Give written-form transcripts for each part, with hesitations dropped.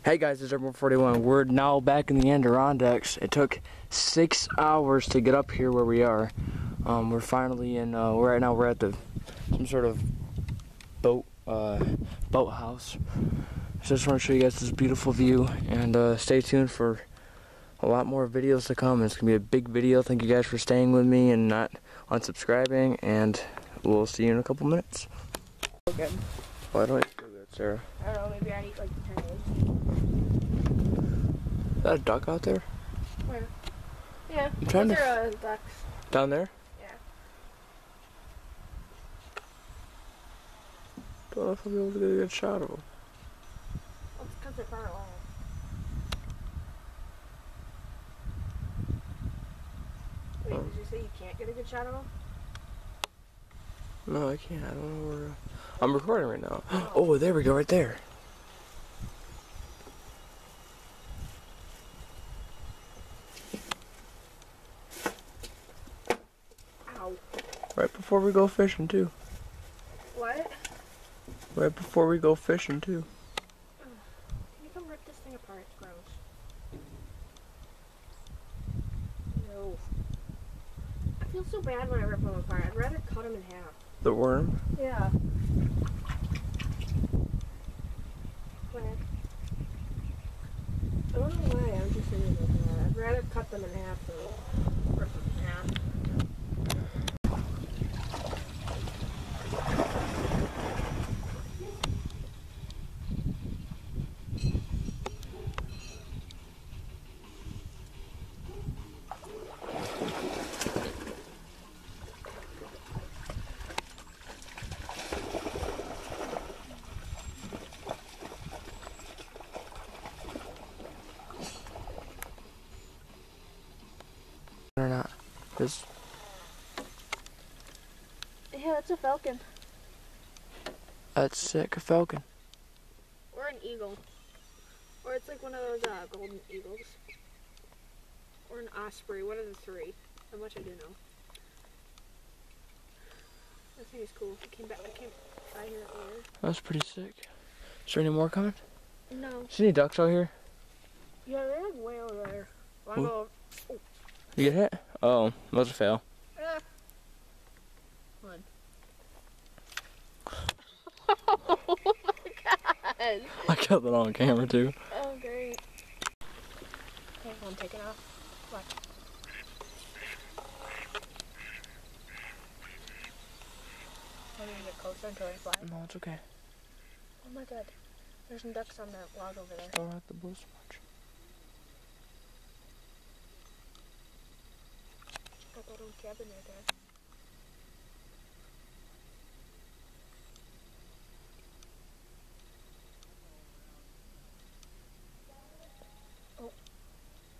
Hey guys, it's Urban41. We're now back in the Adirondacks. It took 6 hours to get up here where we are. We're finally in. Right now we're at some sort of boathouse. So just want to show you guys this beautiful view, and stay tuned for a lot more videos to come. It's gonna be a big video. Thank you guys for staying with me and not unsubscribing, and we'll see you in a couple minutes. Good. Why don't you do that, Sarah? I don't know, maybe I need like to turn eggs. Is that a duck out there? Where? Yeah, I'm trying those to are ducks. Down there? Yeah. Don't know if I'll be able to get a good shot of them. Well, it's because they're far away. Wait, did you say you can't get a good shot of them? No, I can't. I don't know where. I'm recording right now. Oh, there we go, right there. Ow. Right before we go fishing, too. What? Right before we go fishing, too. Can you come rip this thing apart? It's gross. No. I feel so bad when I rip them apart. I'd rather cut them in half. The worm? Yeah. But I don't know why. I'm just thinking about that. I'd rather cut them in half than rip them in half. Or not. Cause Yeah, it's a falcon. that's sick. A falcon. Or an eagle. Or it's like one of those golden eagles. Or an osprey, one of the three. How much I do know. This thing is cool. I came by here earlier. That's pretty sick. Is there any more coming? No. See any ducks out here? Yeah, they're like way over there. Wanna go? Oh. You get hit? Oh, that was a fail. One. Oh my god! I got that on camera too. Oh, great. Okay, I'm taking off. What? I'm gonna get closer until I fly. No, it's okay. Oh my god. There's some ducks on that log over there. Don't have to blow so much. Got that old cabin right there. Oh,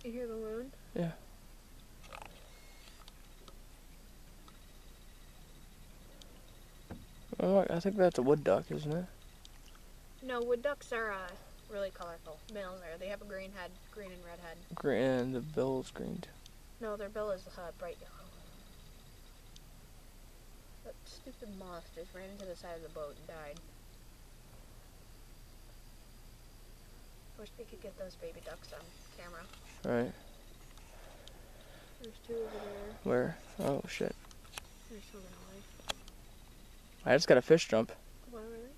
you hear the loon? Yeah. Oh, I think that's a wood duck, isn't it? No, wood ducks are really colorful. Males are. They have a green head, green and red head. Green, and the bill's green too. No, their bill is bright yellow. That stupid moth just ran into the side of the boat and died. Wish we could get those baby ducks on camera. Right. There's two over there. Where? Oh shit. They're swimming away. I just got a fish jump What, really?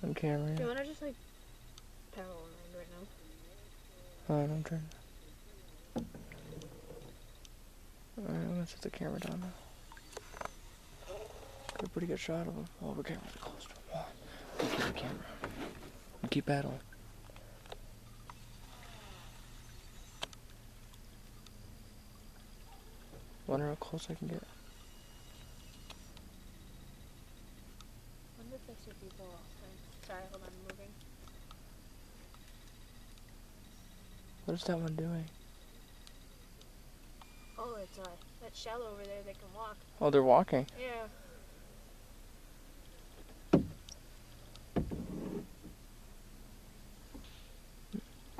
on camera. Do you Yeah. want to just like paddle around right now? Alright, I'm turning. Alright, I'm gonna set the camera down now. Got a pretty good shot of him. Oh, we're getting really close to him. Hold on. Keep the camera. You keep paddling. Wonder how close I can get. I wonder if I see people all the time. Sorry, hold on, I'm moving. What is that one doing? Oh, it's that shell over there they can walk. Oh, they're walking. Yeah.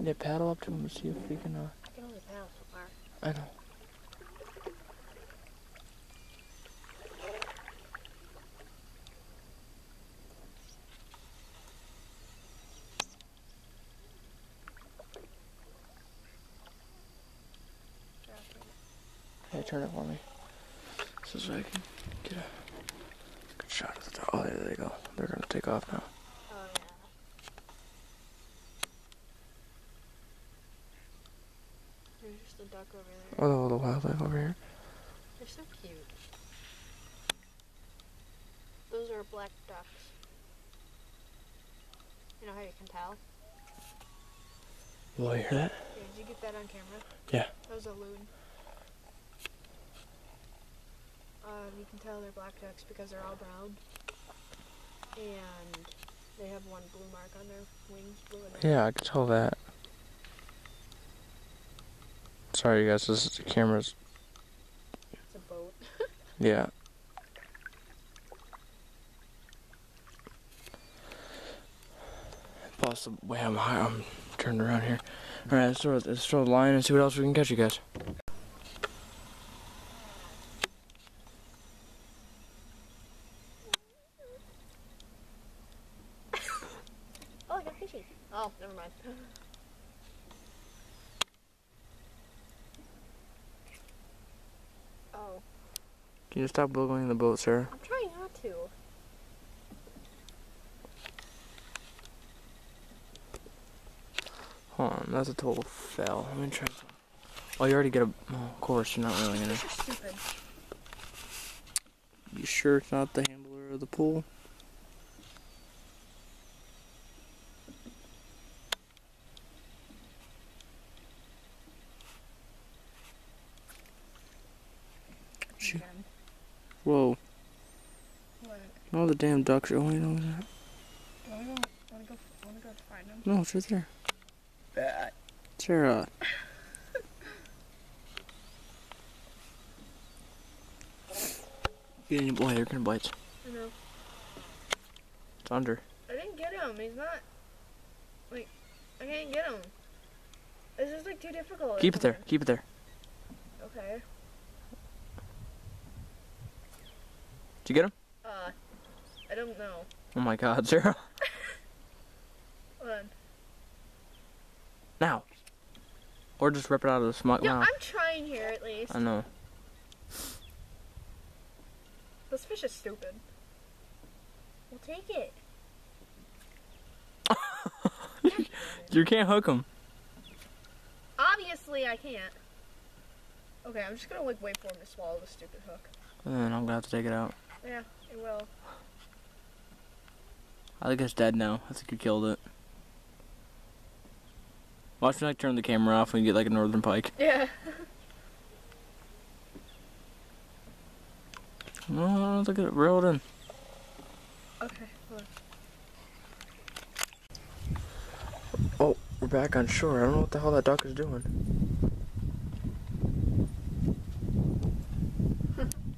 Yeah, paddle up to him and see if we can, I can only paddle so far. I know. turn it for me. So I can get a good shot of the dog. Oh, there they go. They're gonna take off now. Oh yeah. There's just a duck over there. Oh, the wildlife over here. They're so cute. Those are black ducks. You know how you can tell? Will you hear that? Yeah, did you get that on camera? Yeah. That was a loon. You can tell they're black ducks because they're all brown. And they have one blue mark on their wings. Blue and red. Yeah, I can tell that. Sorry, you guys. This is the cameras. It's a boat. Yeah. Possible. Wait, I'm turned around here. All right, let's throw the line and see what else we can catch, you guys. Oh, I got fishy. Oh, never mind. Oh. Can you stop wiggling the boat, Sarah? I'm trying not to. Hold on, that's a total fail. Let me try some. Oh, you already get a. Oh, of course, you're not really gonna. You're stupid. You sure it's not the handler of the pool? Shoot. Again. Whoa. What? Oh, the damn ducks are going over that. Do I wanna go find them? No, it's right there. Sarah. Get any boy, they're gonna bite. I know. It's under. I didn't get him. He's not. Like, I can't get him. It's just like too difficult. Keep it there. Keep it there. Okay. Did you get him? I don't know. Oh my God, Sarah. Hold on. Now. Or just rip it out of the smug No, mouth. I'm trying here at least. I know. This fish is stupid. We'll take it. You can't hook him. Obviously, I can't. Okay, I'm just gonna like wait for him to swallow the stupid hook. And then I'm gonna have to take it out. Yeah, it will. I think it's dead now. I think you killed it. Watch me like turn the camera off when you get like a northern pike. Yeah. No, look at it reeled in. Okay, hold on. Oh, we're back on shore. I don't know what the hell that duck is doing.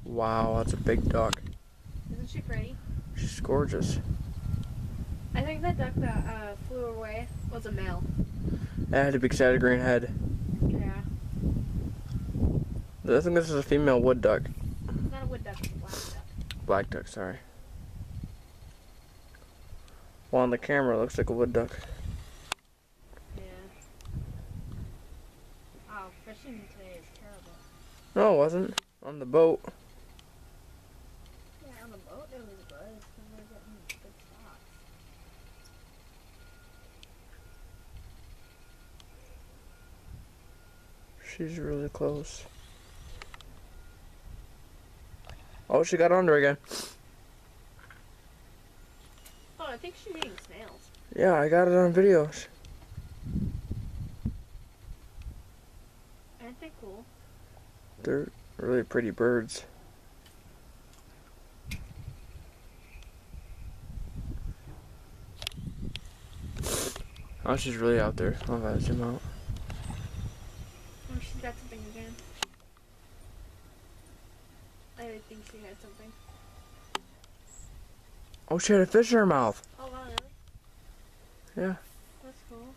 Wow, that's a big duck. Isn't she pretty? She's gorgeous. I think that duck that flew away was a male. It had a big sad green head. Yeah. I think this is a female wood duck. It's not a wood duck, it's a black duck. Black duck, sorry. Well, on the camera, it looks like a wood duck. Yeah. Wow, fishing today is terrible. No, it wasn't. On the boat. Yeah, on the boat it was good because we're getting good spots. She's really close. Oh, she got under again. Oh, I think she's eating snails. Yeah, I got it on videos. Aren't they cool? They're really pretty birds. Oh, she's really out there. I'll have to zoom out. Oh, she's got something again. I think she had something. Oh, she had a fish in her mouth. Oh, wow, really? Yeah. That's cool.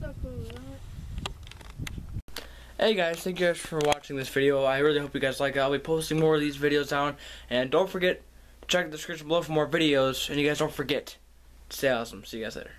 So cool, isn't it? Hey guys, thank you guys for watching this video. I really hope you guys like it. I'll be posting more of these videos down. And don't forget check the description below for more videos, and you guys don't forget to stay awesome. See you guys later.